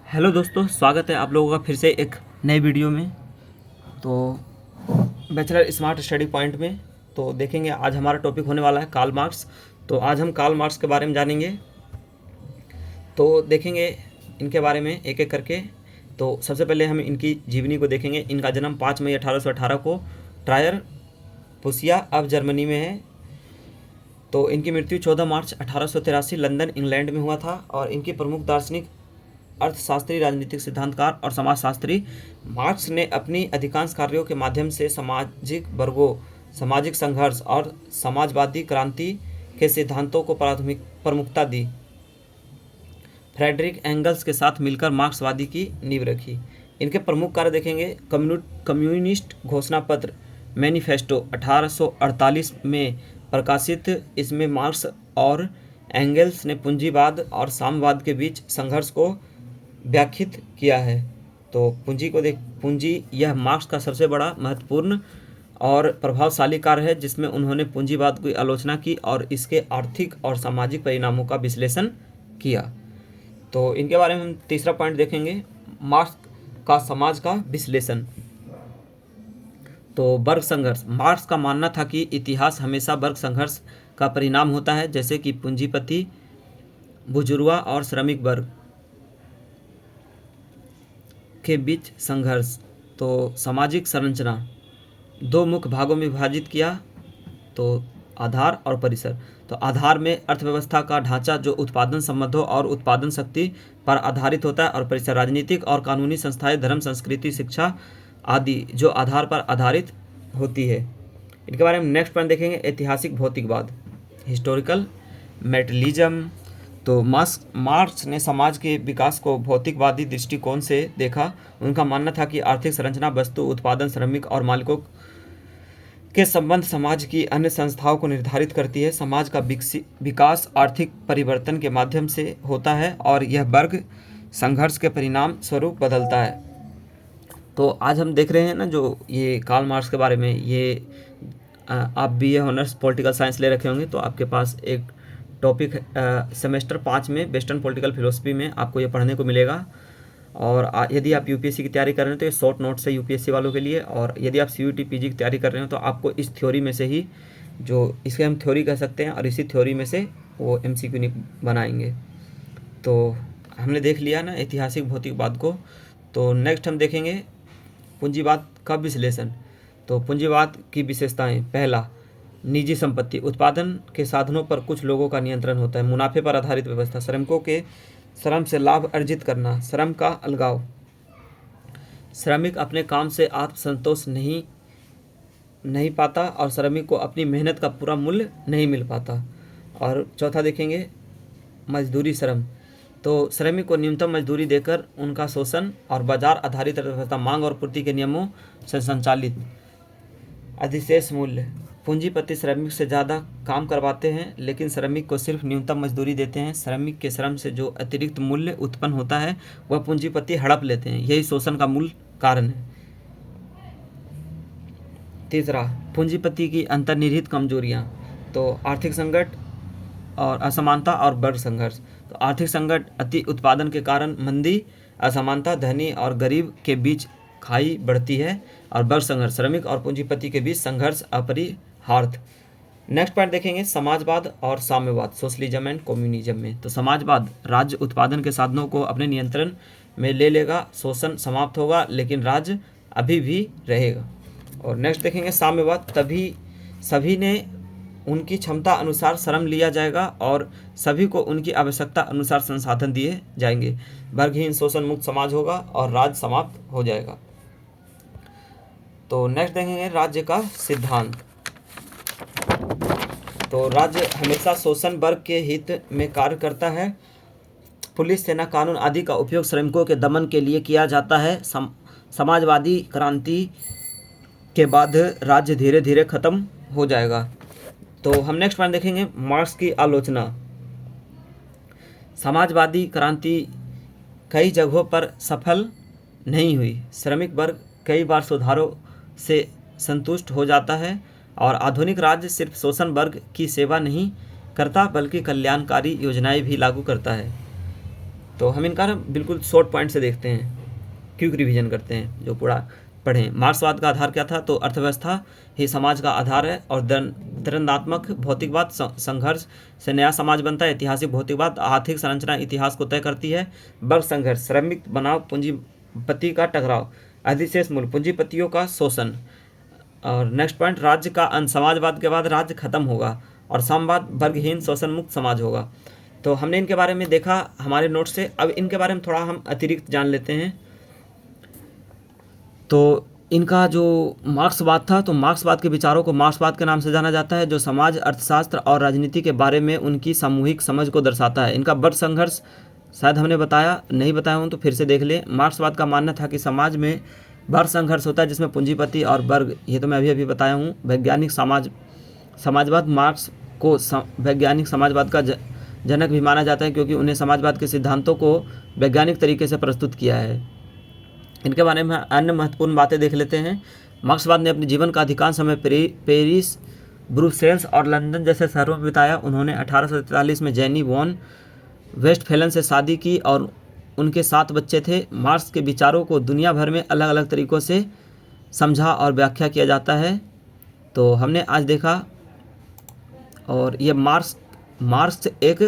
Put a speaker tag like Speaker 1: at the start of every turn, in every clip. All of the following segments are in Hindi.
Speaker 1: हेलो दोस्तों, स्वागत है आप लोगों का फिर से एक नए वीडियो में। तो बैचलर स्मार्ट स्टडी पॉइंट में तो देखेंगे आज हमारा टॉपिक होने वाला है कार्ल मार्क्स। तो आज हम कार्ल मार्क्स के बारे में जानेंगे। तो देखेंगे इनके बारे में एक एक करके। तो सबसे पहले हम इनकी जीवनी को देखेंगे। इनका जन्म 5 मई 1818 को ट्रायर पुसिया अब जर्मनी में है। तो इनकी मृत्यु 14 मार्च 1883 लंदन इंग्लैंड में हुआ था। और इनकी प्रमुख दार्शनिक, अर्थशास्त्री, राजनीतिक सिद्धांतकार और समाजशास्त्री। मार्क्स ने अपनी अधिकांश कार्यों के माध्यम से सामाजिक वर्गों, सामाजिक संघर्ष और समाजवादी क्रांति के सिद्धांतों को प्रमुखता दी। फ्रेडरिक एंगल्स के साथ मिलकर मार्क्सवादी की नींव रखी। इनके प्रमुख कार्य देखेंगे। कम्युनिस्ट घोषणा पत्र मैनिफेस्टो 1848 में प्रकाशित। इसमें मार्क्स और एंगल्स ने पूंजीवाद और साम्यवाद के बीच संघर्ष को व्याख्यायित किया है। तो पूंजी यह मार्क्स का सबसे बड़ा महत्वपूर्ण और प्रभावशाली कार्य है, जिसमें उन्होंने पूंजीवाद की आलोचना की और इसके आर्थिक और सामाजिक परिणामों का विश्लेषण किया। तो इनके बारे में हम तीसरा पॉइंट देखेंगे, मार्क्स का समाज का विश्लेषण। तो वर्ग संघर्ष। मार्क्स का मानना था कि इतिहास हमेशा वर्ग संघर्ष का परिणाम होता है, जैसे कि पूंजीपति, बुजुर्गा और श्रमिक वर्ग के बीच संघर्ष। तो सामाजिक संरचना दो मुख्य भागों में विभाजित किया, तो आधार और परिसर। तो आधार में अर्थव्यवस्था का ढांचा जो उत्पादन संबंधों और उत्पादन शक्ति पर आधारित होता है, और परिसर राजनीतिक और कानूनी संस्थाएं, धर्म, संस्कृति, शिक्षा आदि जो आधार पर आधारित होती है। इनके बारे में नेक्स्ट पॉइंट देखेंगे, ऐतिहासिक भौतिकवाद, हिस्टोरिकल मेटेरियलिज्म। तो मार्क्स ने समाज के विकास को भौतिकवादी दृष्टिकोण से देखा। उनका मानना था कि आर्थिक संरचना, वस्तु उत्पादन, श्रमिक और मालिकों के संबंध समाज की अन्य संस्थाओं को निर्धारित करती है। समाज का विकास आर्थिक परिवर्तन के माध्यम से होता है और यह वर्ग संघर्ष के परिणाम स्वरूप बदलता है। तो आज हम देख रहे हैं ना, जो ये कार्ल मार्क्स के बारे में, ये आप BA ऑनर्स पॉलिटिकल साइंस ले रखे होंगे, तो आपके पास एक टॉपिक सेमेस्टर 5 में वेस्टर्न पॉलिटिकल फिलोसफी में आपको ये पढ़ने को मिलेगा। और यदि आप UPSC की तैयारी कर रहे हैं तो ये शॉर्ट नोट्स है UPSC वालों के लिए। और यदि आप CUET PG की तैयारी कर रहे हो तो आपको इस थ्योरी में से ही, जो इसके हम थ्योरी कह सकते हैं, और इसी थ्योरी में से वो MCQ बनाएंगे। तो हमने देख लिया ना ऐतिहासिक भौतिकवाद को। तो नेक्स्ट हम देखेंगे पूंजीवाद का विश्लेषण। तो पूंजीवाद की विशेषताएं। पहला, निजी संपत्ति, उत्पादन के साधनों पर कुछ लोगों का नियंत्रण होता है। मुनाफे पर आधारित व्यवस्था, श्रमिकों के श्रम से लाभ अर्जित करना, श्रम का अलगाव, श्रमिक अपने काम से आत्मसंतोष नहीं पाता और श्रमिक को अपनी मेहनत का पूरा मूल्य नहीं मिल पाता। और चौथा देखेंगे मजदूरी श्रम। तो श्रमिक को न्यूनतम मजदूरी देकर उनका शोषण और बाजार आधारित अर्थव्यवस्था, मांग और पूर्ति के नियमों से संचालित। अधिशेष मूल्य, पूंजीपति श्रमिक से ज़्यादा काम करवाते हैं लेकिन श्रमिक को सिर्फ न्यूनतम मजदूरी देते हैं। श्रमिक के श्रम से जो अतिरिक्त मूल्य उत्पन्न होता है वह पूंजीपति हड़प लेते हैं। यही शोषण का मूल कारण है। तीसरा, पूंजीपति की अंतर्निहित कमजोरियां। तो आर्थिक संकट और असमानता और वर्ग संघर्ष। तो आर्थिक संकट, अति उत्पादन के कारण मंदी, असमानता, धनी और गरीब के बीच खाई बढ़ती है। और वर्ग संघर्ष, श्रमिक और पूंजीपति के बीच संघर्ष अपरिहार्य। नेक्स्ट पॉइंट देखेंगे, समाजवाद और साम्यवाद, सोशलिज्म एंड कम्युनिज्म में। तो समाजवाद, राज्य उत्पादन के साधनों को अपने नियंत्रण में ले लेगा, शोषण समाप्त होगा लेकिन राज्य अभी भी रहेगा। और नेक्स्ट देखेंगे साम्यवाद, सभी ने उनकी क्षमता अनुसार श्रम लिया जाएगा और सभी को उनकी आवश्यकता अनुसार संसाधन दिए जाएंगे। वर्गहीन शोषण मुक्त समाज होगा और राज्य समाप्त हो जाएगा। तो नेक्स्ट देखेंगे राज्य का सिद्धांत। तो राज्य हमेशा शोषण वर्ग के हित में कार्य करता है। पुलिस, सेना, कानून आदि का उपयोग श्रमिकों के दमन के लिए किया जाता है। समाजवादी क्रांति के बाद राज्य धीरे धीरे खत्म हो जाएगा। तो हम नेक्स्ट पॉइंट देखेंगे, मार्क्स की आलोचना। समाजवादी क्रांति कई जगहों पर सफल नहीं हुई। श्रमिक वर्ग कई बार सुधारों से संतुष्ट हो जाता है और आधुनिक राज्य सिर्फ शोषण वर्ग की सेवा नहीं करता बल्कि कल्याणकारी योजनाएं भी लागू करता है। तो हम इनका ना बिल्कुल शॉर्ट पॉइंट से देखते हैं, क्विक रिवीजन करते हैं जो पूरा पढ़ें। मार्क्सवाद का आधार क्या था? तो अर्थव्यवस्था ही समाज का आधार है और द्वंद्वात्मक भौतिकवाद संघर्ष से नया समाज बनता है। ऐतिहासिक भौतिकवाद आर्थिक संरचना इतिहास को तय करती है। वर्ग संघर्ष, श्रमिक बनाव, पूंजीपति का टकराव, अधिशेष मूल्य, पूंजीपतियों का शोषण। और नेक्स्ट पॉइंट, राज्य का अंत, समाजवाद के बाद राज्य खत्म होगा और साम्यवाद वर्गहीन शोषण मुक्त समाज होगा। तो हमने इनके बारे में देखा हमारे नोट से। अब इनके बारे में थोड़ा हम अतिरिक्त जान लेते हैं। तो इनका जो मार्क्सवाद था, तो मार्क्सवाद के विचारों को मार्क्सवाद के नाम से जाना जाता है, जो समाज, अर्थशास्त्र और राजनीति के बारे में उनकी सामूहिक समझ को दर्शाता है। इनका वर्ग संघर्ष शायद हमने बताया, नहीं बताया हूँ तो फिर से देख ले। मार्क्सवाद का मानना था कि समाज में वर्ग संघर्ष होता है जिसमें पूंजीपति और वर्ग, ये तो मैं अभी बताया हूँ। वैज्ञानिक समाजवाद, मार्क्स को वैज्ञानिक समाजवाद का जनक भी माना जाता है क्योंकि उन्हें समाजवाद के सिद्धांतों को वैज्ञानिक तरीके से प्रस्तुत किया है। इनके बारे में अन्य महत्वपूर्ण बातें देख लेते हैं। मार्क्सवाद ने अपने जीवन का अधिकांश समय पेरिस, ब्रुसेल्स और लंदन जैसे शहरों में बिताया। उन्होंने 1843 में जेनी वॉन वेस्टफेलन से शादी की और उनके 7 बच्चे थे। मार्क्स के विचारों को दुनिया भर में अलग अलग तरीक़ों से समझा और व्याख्या किया जाता है। तो हमने आज देखा, और ये मार्क्स एक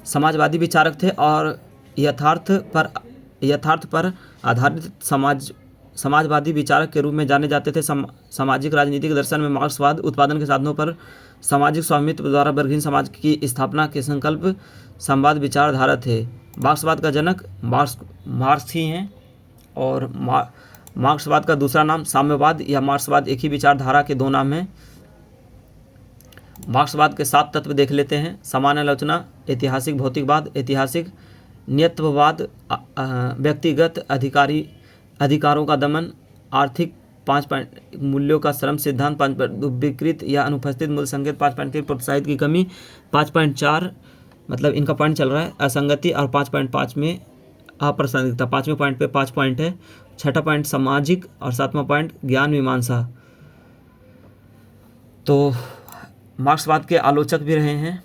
Speaker 1: समाजवादी विचारक थे और यथार्थ पर आधारित समाजवादी विचारक के रूप में जाने जाते थे। सामाजिक राजनीतिक दर्शन में मार्क्सवाद उत्पादन के साधनों पर सामाजिक स्वामित्व द्वारा वर्गहीन समाज की स्थापना के संकल्प संवाद विचारधारा थे। मार्क्सवाद का जनक मार्क्स ही हैं। और मार्क्सवाद का दूसरा नाम साम्यवाद या मार्क्सवाद एक ही विचारधारा के 2 नाम हैं। मार्क्सवाद के 7 तत्व देख लेते हैं। समान आलोचना, ऐतिहासिक भौतिकवाद, ऐतिहासिक नियतवाद, व्यक्तिगत अधिकारों का दमन, आर्थिक 5 मूल्यों का श्रम सिद्धांत, 5 विकृत या अनुपस्थित मूल्य संकेत, 5.3 प्रोत्साहित की कमी, 5.4 मतलब इनका पॉइंट चल रहा है असंगति, और 5.5 में अप्रासंगिकता। 5वें पॉइंट पे 5 पॉइंट है। 6ठा पॉइंट सामाजिक और 7वां पॉइंट ज्ञान मीमांसा। तो मार्क्सवाद के आलोचक भी रहे हैं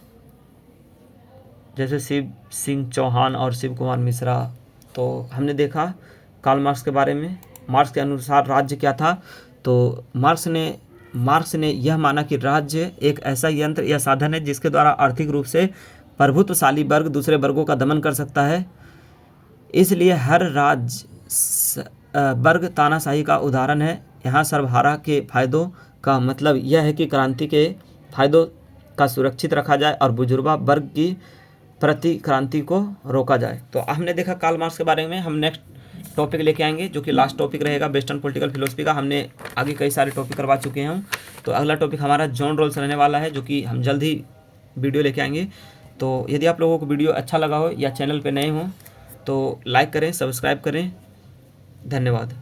Speaker 1: जैसे शिव सिंह चौहान और शिव कुमार मिश्रा। तो हमने देखा कार्ल मार्क्स के बारे में। मार्क्स के अनुसार राज्य क्या था? तो मार्क्स ने यह माना कि राज्य एक ऐसा यंत्र या साधन है जिसके द्वारा आर्थिक रूप से प्रभुत्वशाली वर्ग दूसरे वर्गों का दमन कर सकता है। इसलिए हर राज्य वर्ग तानाशाही का उदाहरण है। यहाँ सर्वहारा के फायदों का मतलब यह है कि क्रांति के फायदों का सुरक्षित रखा जाए और बुजुर्गा वर्ग की प्रति क्रांति को रोका जाए। तो हमने देखा कार्ल मार्क्स के बारे में। हम नेक्स्ट टॉपिक लेके आएंगे जो कि लास्ट टॉपिक रहेगा वेस्टर्न पॉलिटिकल फिलोसफी का। हमने आगे कई सारे टॉपिक करवा चुके हैं। तो अगला टॉपिक हमारा जॉन रॉल्स रहने वाला है जो कि हम जल्द ही वीडियो लेके आएंगे। तो यदि आप लोगों को वीडियो अच्छा लगा हो या चैनल पे नए हो तो लाइक करें, सब्सक्राइब करें। धन्यवाद।